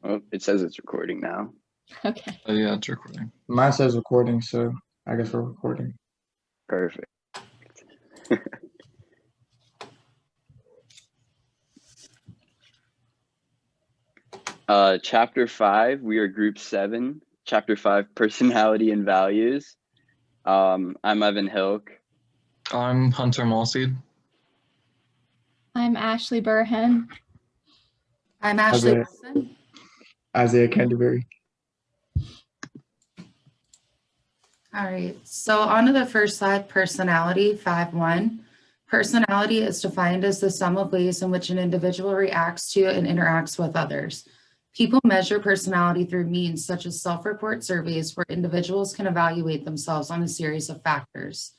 Oh, it says it's recording now. Okay. Oh yeah, it's recording. Mine says recording, so I guess we're recording. Perfect. Chapter 5, we are group 7. Chapter 5, personality and values. I'm Evan Hilk. I'm Hunter Malseed. I'm Ashley Burhan. I'm Ashley Isaiah, Wilson. Isaiah Canterbury. All right, so on to the first slide, personality, 5.1. Personality is defined as the sum of ways in which an individual reacts to and interacts with others. People measure personality through means such as self-report surveys where individuals can evaluate themselves on a series of factors.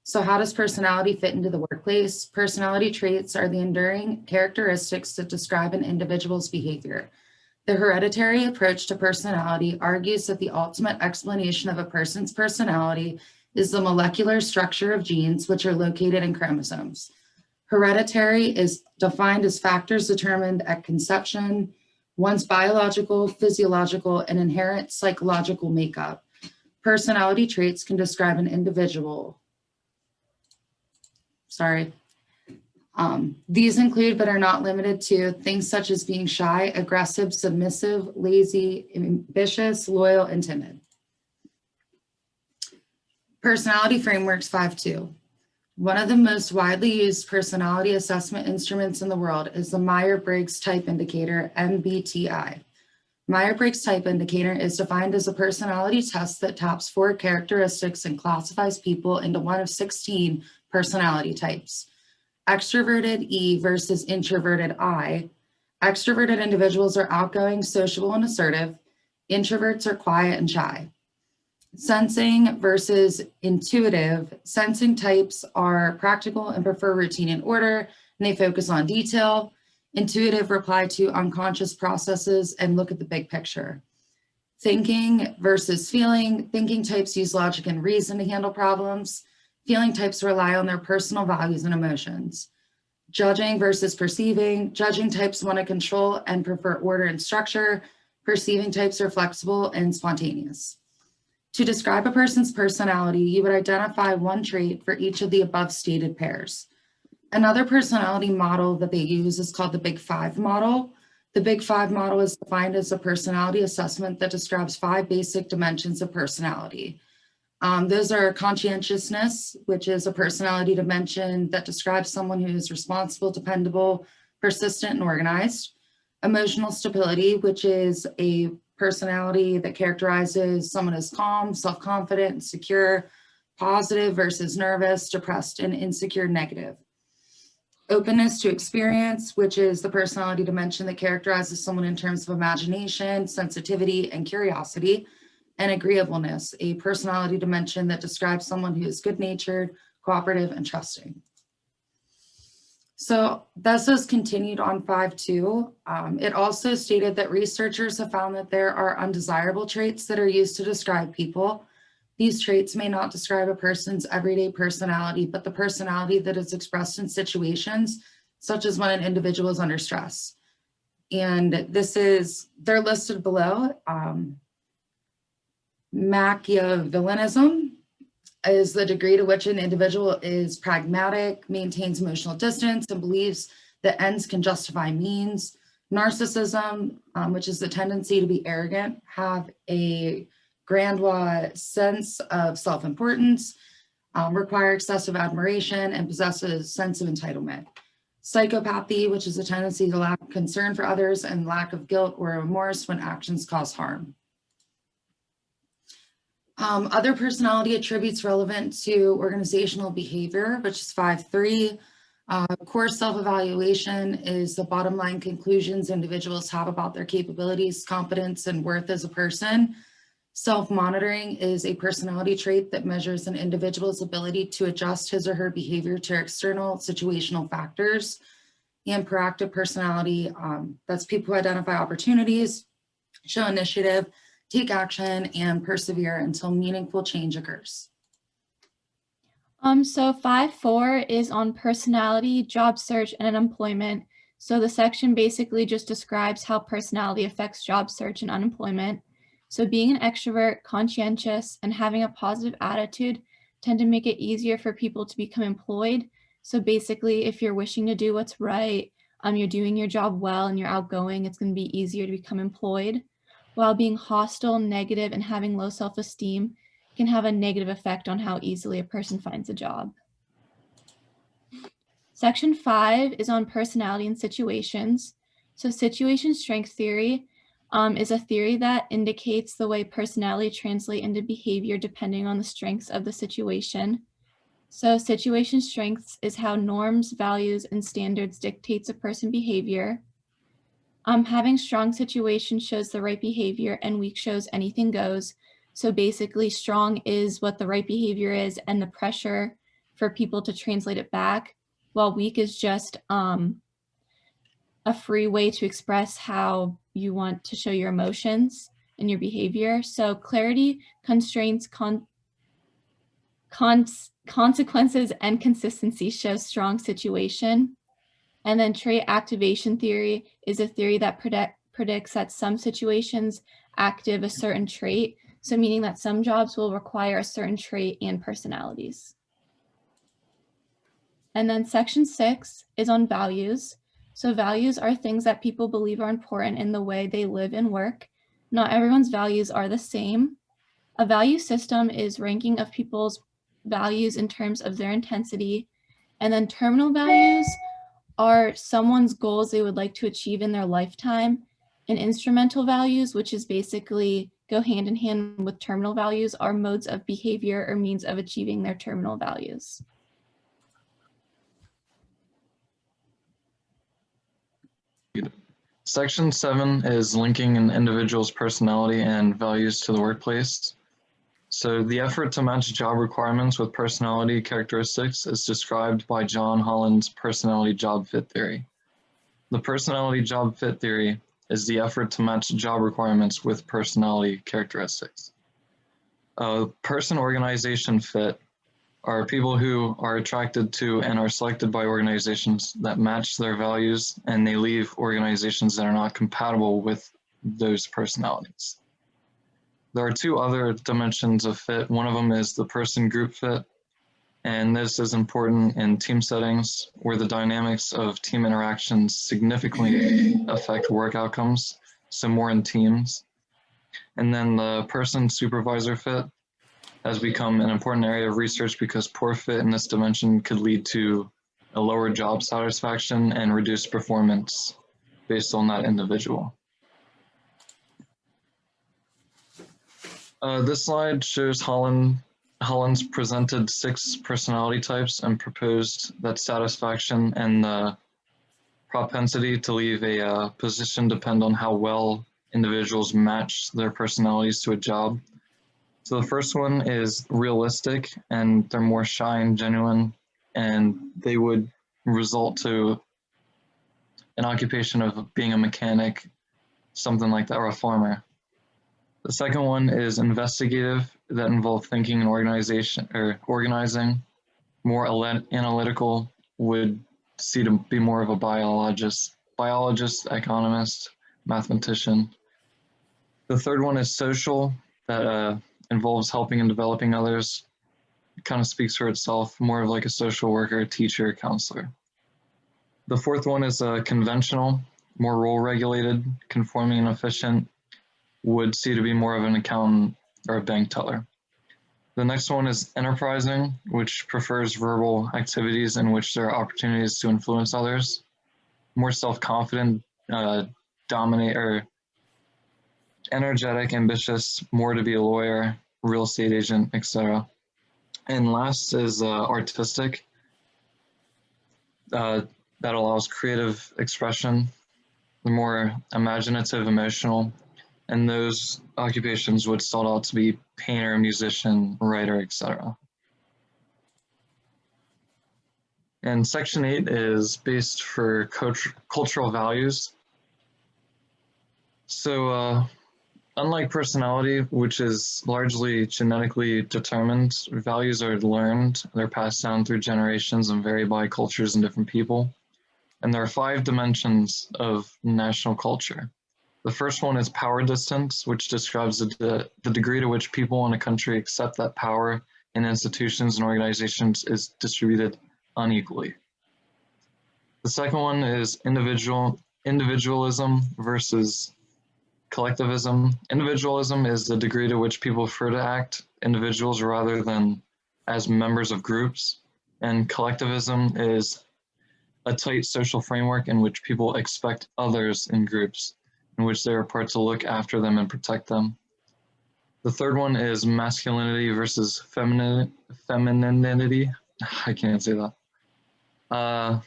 So how does personality fit into the workplace? Personality traits are the enduring characteristics that describe an individual's behavior. The hereditary approach to personality argues that the ultimate explanation of a person's personality is the molecular structure of genes, which are located in chromosomes. Hereditary is defined as factors determined at conception, one's biological, physiological, and inherent psychological makeup. Personality traits can describe an individual. These include, but are not limited to, things such as being shy, aggressive, submissive, lazy, ambitious, loyal, and timid. Personality frameworks 5.2. One of the most widely used personality assessment instruments in the world is the Myers-Briggs Type Indicator, MBTI. Myers-Briggs Type Indicator is defined as a personality test that taps 4 characteristics and classifies people into one of 16 personality types. Extroverted E versus introverted I. Extroverted individuals are outgoing, sociable, and assertive. Introverts are quiet and shy. Sensing versus intuitive. Sensing types are practical and prefer routine and order, and they focus on detail. Intuitive reply to unconscious processes and look at the big picture. Thinking versus feeling. Thinking types use logic and reason to handle problems. Feeling types rely on their personal values and emotions. Judging versus perceiving. Judging types want to control and prefer order and structure. Perceiving types are flexible and spontaneous. To describe a person's personality, you would identify one trait for each of the above stated pairs. Another personality model that they use is called the Big Five model. The Big Five model is defined as a personality assessment that describes 5 basic dimensions of personality. Those are conscientiousness, which is a personality dimension that describes someone who is responsible, dependable, persistent, and organized. Emotional stability, which is a personality that characterizes someone as calm, self-confident, and secure, positive versus nervous, depressed, and insecure, negative. Openness to experience, which is the personality dimension that characterizes someone in terms of imagination, sensitivity, and curiosity. And agreeableness, a personality dimension that describes someone who is good-natured, cooperative, and trusting. So this has continued on 5.2. It also stated that researchers have found that there are undesirable traits that are used to describe people. These traits may not describe a person's everyday personality, but the personality that is expressed in situations, such as when an individual is under stress. And they're listed below. Machiavellianism is the degree to which an individual is pragmatic, maintains emotional distance, and believes that ends can justify means. Narcissism, which is the tendency to be arrogant, have a grandiose sense of self-importance, require excessive admiration, and possesses a sense of entitlement. Psychopathy, which is a tendency to lack concern for others and lack of guilt or remorse when actions cause harm. Other personality attributes relevant to organizational behavior, which is 5.3. Core self-evaluation is the bottom line conclusions individuals have about their capabilities, competence, and worth as a person. Self-monitoring is a personality trait that measures an individual's ability to adjust his or her behavior to external situational factors. And proactive personality, that's people who identify opportunities, show initiative, take action, and persevere until meaningful change occurs. So 5.4 is on personality, job search, and employment. So the section basically just describes how personality affects job search and unemployment. So being an extrovert, conscientious, and having a positive attitude tend to make it easier for people to become employed. So basically, if you're wishing to do what's right, you're doing your job well and you're outgoing, it's going to be easier to become employed. While being hostile, negative, and having low self-esteem can have a negative effect on how easily a person finds a job. Section 5 is on personality and situations. So situation strength theory is a theory that indicates the way personality translate into behavior depending on the strengths of the situation. So situation strengths is how norms, values, and standards dictates a person's behavior. Having strong situation shows the right behavior and weak shows anything goes. So basically strong is what the right behavior is and the pressure for people to translate it back, while weak is just a free way to express how you want to show your emotions and your behavior. So clarity, constraints, consequences, and consistency shows strong situation. And then trait activation theory is a theory that predicts that some situations active a certain trait. So meaning that some jobs will require a certain trait and personalities. And then section 6 is on values. So values are things that people believe are important in the way they live and work. Not everyone's values are the same. A value system is ranking of people's values in terms of their intensity. And then terminal values are someone's goals they would like to achieve in their lifetime. And instrumental values, which is basically go hand in hand with terminal values, are modes of behavior or means of achieving their terminal values. Section 7 is linking an individual's personality and values to the workplace. So the effort to match job requirements with personality characteristics is described by John Holland's personality job fit theory. The personality job fit theory is the effort to match job requirements with personality characteristics. Person organization fit are people who are attracted to and are selected by organizations that match their values, and they leave organizations that are not compatible with those personalities. There are two other dimensions of fit. One of them is the person group fit, and this is important in team settings where the dynamics of team interactions significantly affect work outcomes, so more in teams. And then the person supervisor fit has become an important area of research because poor fit in this dimension could lead to a lower job satisfaction and reduced performance based on that individual. This slide shows Holland's presented 6 personality types and proposed that satisfaction and the propensity to leave a position depend on how well individuals match their personalities to a job. So the first one is realistic, and they're more shy and genuine, and they would result to an occupation of being a mechanic, something like that, or a farmer. The second one is investigative, that involve thinking and organization or organizing. More analytical would see to be more of a biologist, economist, mathematician. The third one is social, that involves helping and developing others. It kind of speaks for itself, more of like a social worker, teacher, counselor. The fourth one is conventional, more role regulated, conforming and efficient, would see to be more of an accountant or a bank teller. The next one is enterprising, which prefers verbal activities in which there are opportunities to influence others. More self-confident, dominate or energetic, ambitious, more to be a lawyer, real estate agent, etc. And last is artistic, that allows creative expression, the more imaginative, emotional, and those occupations would start out to be painter, musician, writer, etc. And section 8 is based for cultural values. So unlike personality, which is largely genetically determined, values are learned. They're passed down through generations and vary by cultures and different people. And there are 5 dimensions of national culture. The first one is power distance, which describes the degree to which people in a country accept that power in institutions and organizations is distributed unequally. The second one is individualism versus collectivism. Individualism is the degree to which people prefer to act individuals rather than as members of groups. And collectivism is a tight social framework in which people expect others in groups, in which they are part to look after them and protect them. The third one is masculinity versus femininity. I can't say that.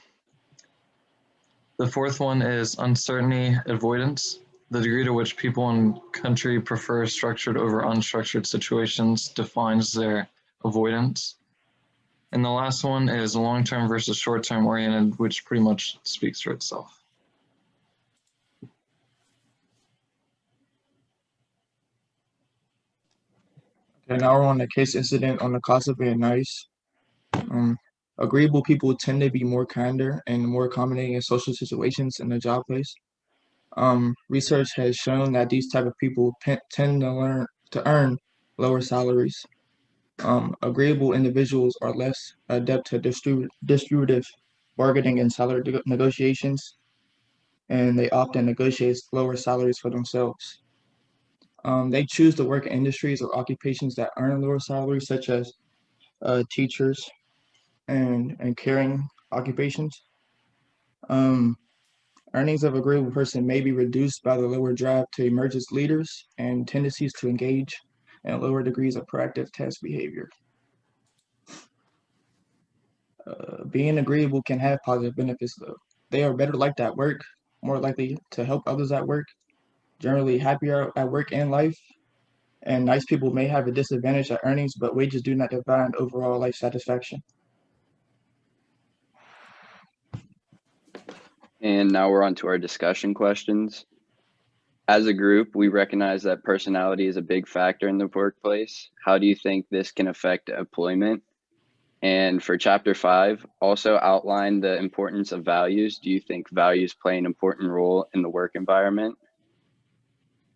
The fourth one is uncertainty avoidance. The degree to which people in country prefer structured over unstructured situations defines their avoidance. And the last one is long-term versus short-term oriented, which pretty much speaks for itself. Okay, now we're on the case incident on the cost of being nice. Agreeable people tend to be more kinder and more accommodating in social situations in the job place. Research has shown that these type of people tend to earn lower salaries. Agreeable individuals are less adept to distributive bargaining and salary negotiations, and they often negotiate lower salaries for themselves. They choose to work in industries or occupations that earn lower salaries, such as teachers and caring occupations. Earnings of a agreeable person may be reduced by the lower drive to emerge as leaders and tendencies to engage in lower degrees of proactive task behavior. Being agreeable can have positive benefits, though. They are better liked at work, more likely to help others at work, generally happier at work and life, and nice people may have a disadvantage at earnings, but wages do not define overall life satisfaction. And now we're on to our discussion questions. As a group, we recognize that personality is a big factor in the workplace. How do you think this can affect employment? And for chapter 5, also outline the importance of values. Do you think values play an important role in the work environment?